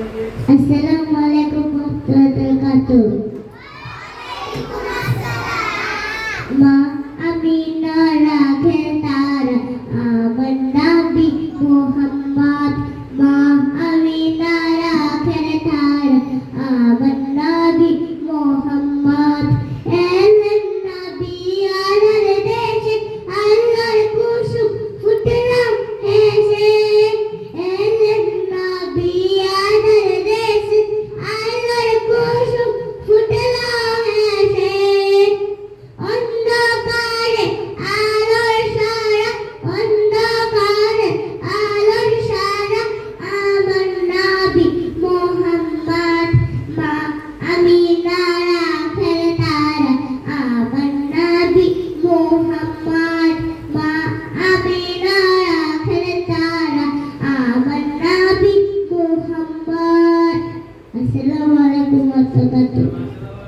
Assalamualaikum warahmatullahi wabarakatuh. Ma Amina rakhel tara aman Nabi Muhammad. Ma Amina rakhel tara aman Nabi Muhammad. Ellen Nabi alar deshe Allah kusum futram hese. Ellen Nabi alar deshe Allah kusum futram hese. অন্ধকারে আলোর সারা অন্ধকারে আলোর সারা আমার নবী মুহাম্মদ। মা আমিনা রাখেল তারা আমার নবী মুহাম্মদ। মা আমিনা রাখেল তারা আমার নবী মুহাম্মদ। আসসালামু আলাইকুম ওয়া রাহমাতুল্লাহ।